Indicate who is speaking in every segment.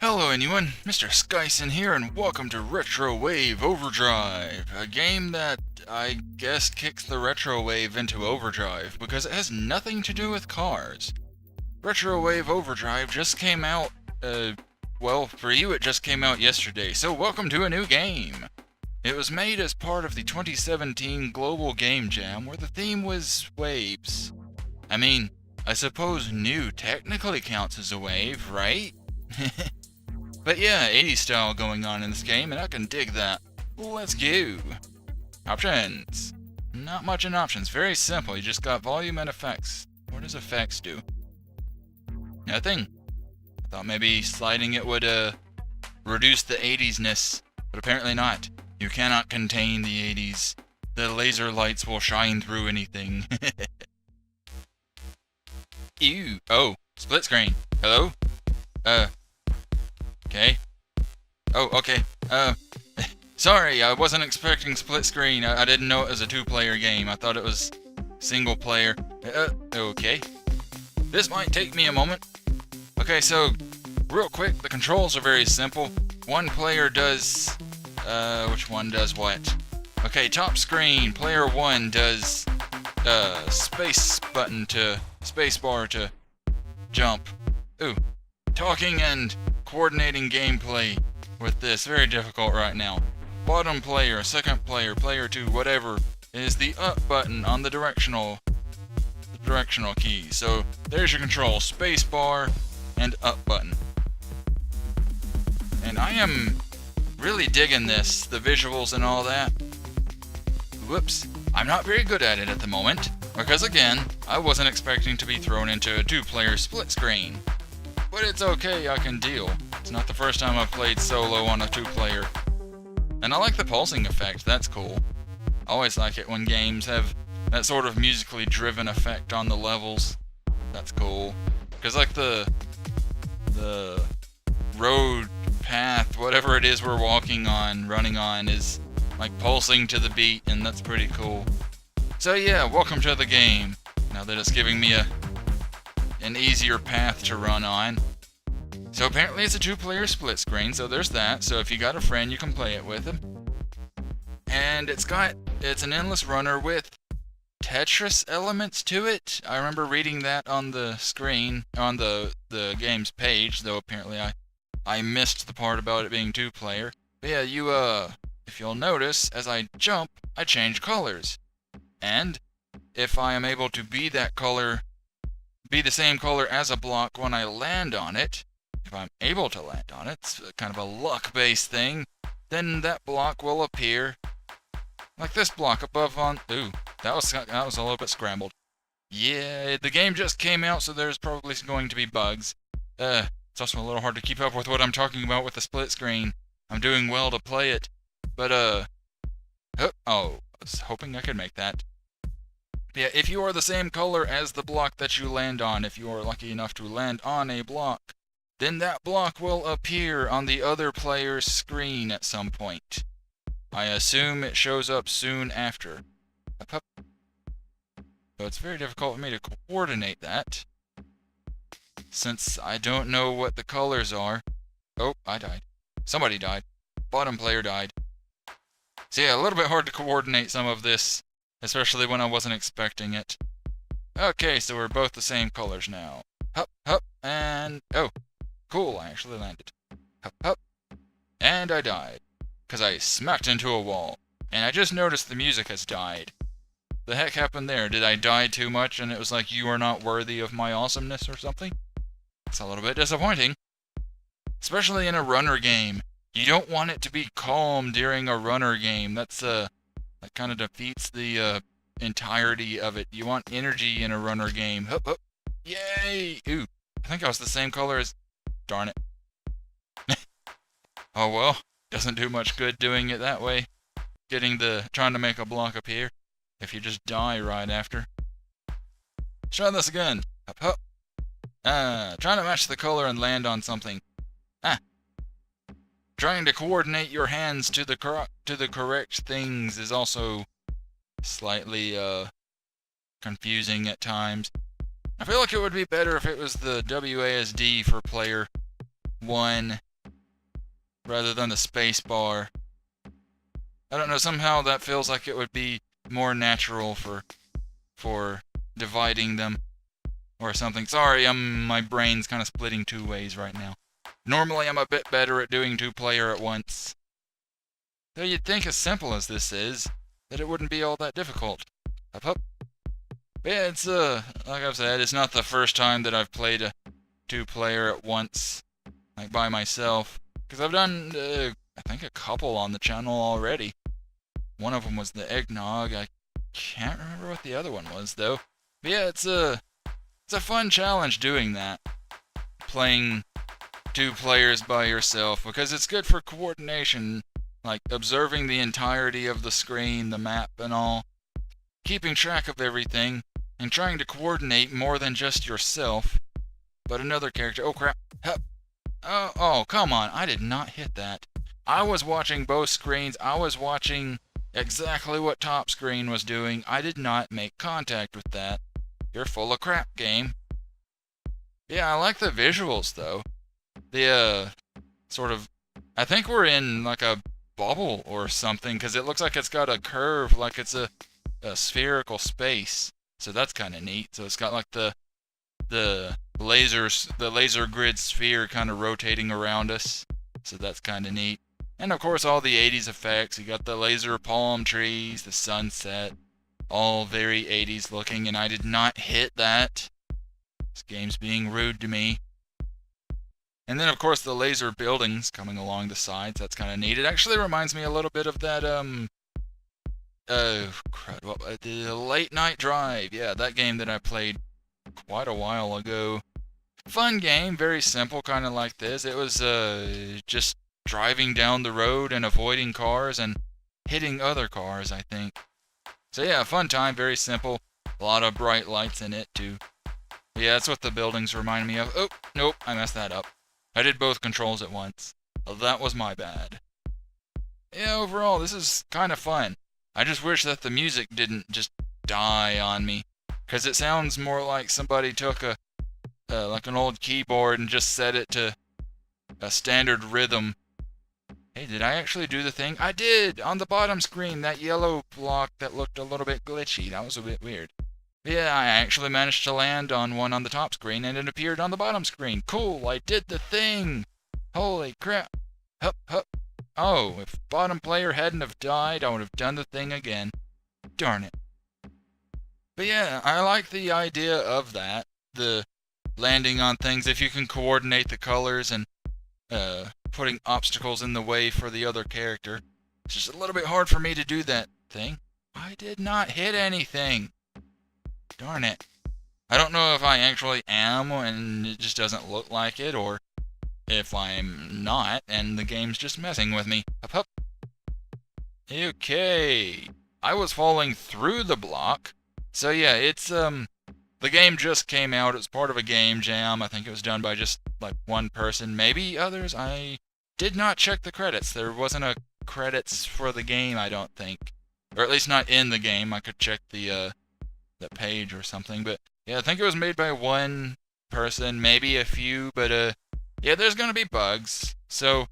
Speaker 1: Hello anyone, Mr. Skyson here, and welcome to Retrowave Overdrive, a game that I guess kicks the Retrowave into overdrive, because it has nothing to do with cars. Retrowave Overdrive just came out, well, for you it just came out yesterday, so welcome to a new game. It was made as part of the 2017 Global Game Jam, where the theme was waves. I mean, I suppose new technically counts as a wave, right? But yeah, 80s style going on in this game, and I can dig that. Let's go. Options. Not much in options. Very simple. You just got volume and effects. What does effects do? Nothing. I thought maybe sliding it would reduce the 80s-ness, but apparently not. You cannot contain the 80s. The laser lights will shine through anything. Ew. Oh, split screen. Hello? Okay. Oh, okay. Sorry, I wasn't expecting split screen. I didn't know it was a two-player game. I thought it was single player. Okay. This might take me a moment. Okay, so, real quick, the controls are very simple. One player does, which one does what? Okay, top screen, player 1 does, space bar to jump. Ooh. Talking and coordinating gameplay with this, very difficult right now. Bottom player, second player, player 2, whatever, is the up button on the directional key. So there's your control, space bar and up button. And I am really digging this, the visuals and all that. Whoops, I'm not very good at it at the moment, because again, I wasn't expecting to be thrown into a two-player split screen. But it's okay, I can deal. It's not the first time I've played solo on a two-player. And I like the pulsing effect, that's cool. I always like it when games have that sort of musically driven effect on the levels. That's cool. Because like the road path, whatever it is we're walking on, running on, is like pulsing to the beat, and that's pretty cool. So yeah, welcome to the game. Now that it's giving me an easier path to run on. So apparently it's a two-player split screen, so there's that. So if you got a friend, you can play it with him. And it's an endless runner with Tetris elements to it. I remember reading that on the screen, on the game's page, though apparently I missed the part about it being two-player. But yeah, if you'll notice, as I jump, I change colors. And if I am able to be that color, be the same color as a block when I land on it, if I'm able to land on it, it's kind of a luck-based thing, then that block will appear like this block above on... Ooh, that was a little bit scrambled. Yeah, the game just came out, so there's probably going to be bugs. It's also a little hard to keep up with what I'm talking about with the split screen. I'm doing well to play it, but oh, I was hoping I could make that. Yeah, if you are the same color as the block that you land on, if you are lucky enough to land on a block, then that block will appear on the other player's screen at some point. I assume it shows up soon after. So it's very difficult for me to coordinate that, since I don't know what the colors are. Oh, I died. Somebody died. Bottom player died. So yeah, a little bit hard to coordinate some of this, especially when I wasn't expecting it. Okay, so we're both the same colors now. Hup, hup, and... oh, cool, I actually landed. Hup, hup, and I died. Because I smacked into a wall. And I just noticed the music has died. The heck happened there? Did I die too much and it was like, you are not worthy of my awesomeness or something? It's a little bit disappointing. Especially in a runner game. You don't want it to be calm during a runner game. That kind of defeats the entirety of it. You want energy in a runner game. Hup, hup. Yay! Ooh, I think I was the same color as... darn it. Oh well, doesn't do much good doing it that way. Trying to make a block appear, if you just die right after. Try this again. Hup, hup. Trying to match the color and land on something. Trying to coordinate your hands to the correct things is also slightly confusing at times. I feel like it would be better if it was the WASD for player 1 rather than the space bar. I don't know, somehow that feels like it would be more natural for dividing them or something. Sorry, my brain's kind of splitting two ways right now. Normally I'm a bit better at doing two-player at once. Though you'd think as simple as this is, that it wouldn't be all that difficult. Up, up. But yeah, it's, like I've said, it's not the first time that I've played a two-player at once, like by myself. Because I've done, I think a couple on the channel already. One of them was the eggnog. I can't remember what the other one was, though. But yeah, it's a fun challenge doing that. Playing two players by yourself, because it's good for coordination, like observing the entirety of the screen, the map and all, keeping track of everything, and trying to coordinate more than just yourself, but another character. Oh crap. Hup. Oh, come on, I did not hit that. I was watching both screens. I was watching exactly what top screen was doing. I did not make contact with that. You're full of crap, game. Yeah, I like the visuals, though. The, sort of... I think we're in, like, a bubble or something, because it looks like it's got a curve, like it's a spherical space. So that's kind of neat. So it's got, like, the laser grid sphere kind of rotating around us. So that's kind of neat. And, of course, all the 80s effects. You got the laser palm trees, the sunset. All very 80s looking, and I did not hit that. This game's being rude to me. And then, of course, the laser buildings coming along the sides. That's kind of neat. It actually reminds me a little bit of that, the Late Night Drive. Yeah, that game that I played quite a while ago. Fun game, very simple, kind of like this. It was, just driving down the road and avoiding cars and hitting other cars, I think. So yeah, fun time, very simple. A lot of bright lights in it, too. Yeah, that's what the buildings remind me of. Oh, nope, I messed that up. I did both controls at once. That was my bad. Yeah, overall, this is kind of fun. I just wish that the music didn't just die on me. Because it sounds more like somebody took like an old keyboard and just set it to a standard rhythm. Hey, did I actually do the thing? I did! On the bottom screen, that yellow block that looked a little bit glitchy. That was a bit weird. Yeah, I actually managed to land on one on the top screen, and it appeared on the bottom screen. Cool, I did the thing! Holy crap! Hup, hup. Oh, if bottom player hadn't have died, I would have done the thing again. Darn it. But yeah, I like the idea of that. The landing on things, if you can coordinate the colors and putting obstacles in the way for the other character. It's just a little bit hard for me to do that thing. I did not hit anything. Darn it. I don't know if I actually am and it just doesn't look like it, or if I'm not and the game's just messing with me. Hup, hup. Okay. I was falling through the block. So yeah, it's, the game just came out. It was part of a game jam. I think it was done by just, like, one person. Maybe others. I did not check the credits. There wasn't a credits for the game, I don't think. Or at least not in the game. I could check the page or something. But, yeah, I think it was made by one person. Maybe a few. But, yeah, there's gonna be bugs. So,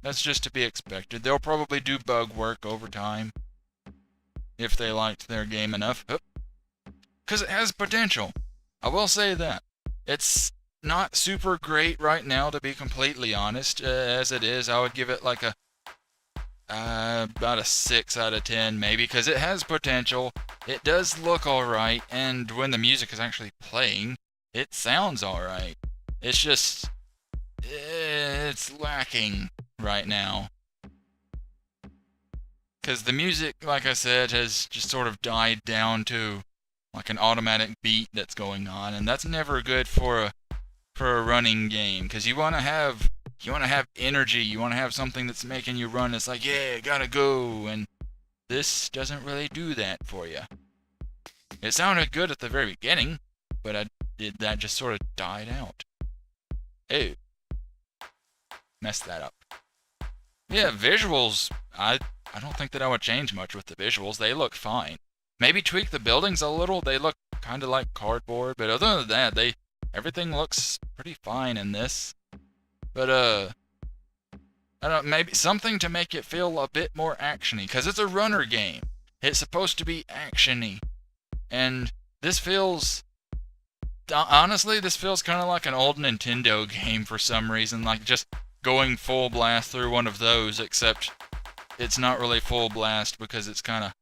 Speaker 1: that's just to be expected. They'll probably do bug work over time. If they liked their game enough. Because it has potential. I will say that. It's not super great right now, to be completely honest. As it is, I would give it like about a 6 out of 10 maybe, because it has potential. It does look alright, and when the music is actually playing, it sounds alright. It's just... it's lacking right now. Because the music, like I said, has just sort of died down to like an automatic beat that's going on, and that's never good for a running game, because you want to have energy, you want to have something that's making you run. It's like, yeah, gotta go, and this doesn't really do that for you. It sounded good at the very beginning, but that just sort of died out. Oh, messed that up. Yeah, visuals, I don't think that I would change much with the visuals. They look fine. Maybe tweak the buildings a little. They look kind of like cardboard, but other than that, everything looks pretty fine in this. But I don't know, maybe something to make it feel a bit more actiony, because it's a runner game. It's supposed to be actiony. And this feels... Honestly, this feels kind of like an old Nintendo game for some reason, like just going full blast through one of those, except it's not really full blast because it's kind of...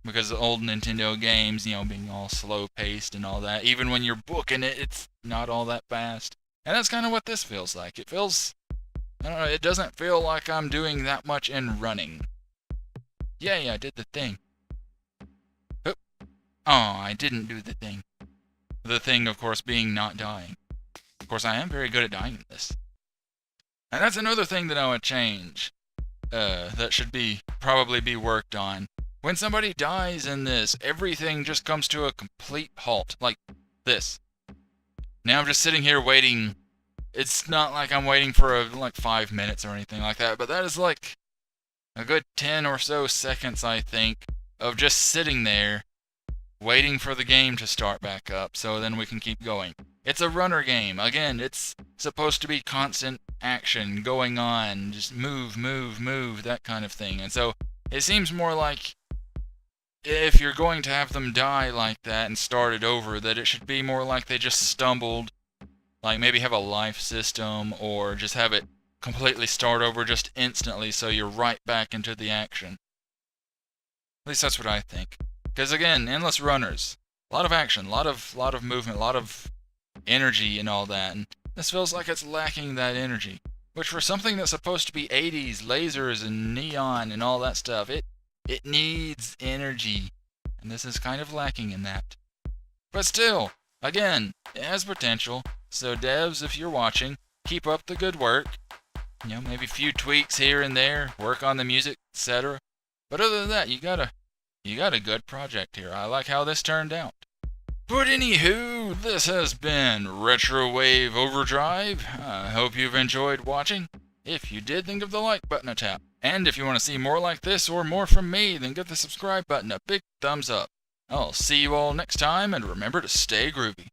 Speaker 1: Because the old Nintendo games, being all slow-paced and all that, even when you're booking it, it's not all that fast. And that's kind of what this feels like. It feels... I don't know, it doesn't feel like I'm doing that much in running. Yay, I did the thing. Oh, I didn't do the thing. The thing, of course, being not dying. Of course, I am very good at dying in this. And that's another thing that I would change. That should probably be worked on. When somebody dies in this, everything just comes to a complete halt. Like this. Now I'm just sitting here waiting. It's not like I'm waiting for like 5 minutes or anything like that, but that is like a good 10 or so seconds, I think, of just sitting there waiting for the game to start back up so then we can keep going. It's a runner game. Again, it's supposed to be constant action going on, just move, move, move, that kind of thing. And so it seems more like if you're going to have them die like that and start it over, that it should be more like they just stumbled, like maybe have a life system or just have it completely start over just instantly so you're right back into the action. At least that's what I think. Because again, endless runners, a lot of action, a lot of movement, a lot of energy and all that, and this feels like it's lacking that energy. Which for something that's supposed to be 80s, lasers and neon and all that stuff, it needs energy, and this is kind of lacking in that. But still, again, it has potential, so devs, if you're watching, keep up the good work. Maybe a few tweaks here and there, work on the music, etc. But other than that, you got a good project here. I like how this turned out. But anywho, this has been Retrowave Overdrive. I hope you've enjoyed watching. If you did, then give the like button a tap. And if you want to see more like this or more from me, then give the subscribe button a big thumbs up. I'll see you all next time, and remember to stay groovy.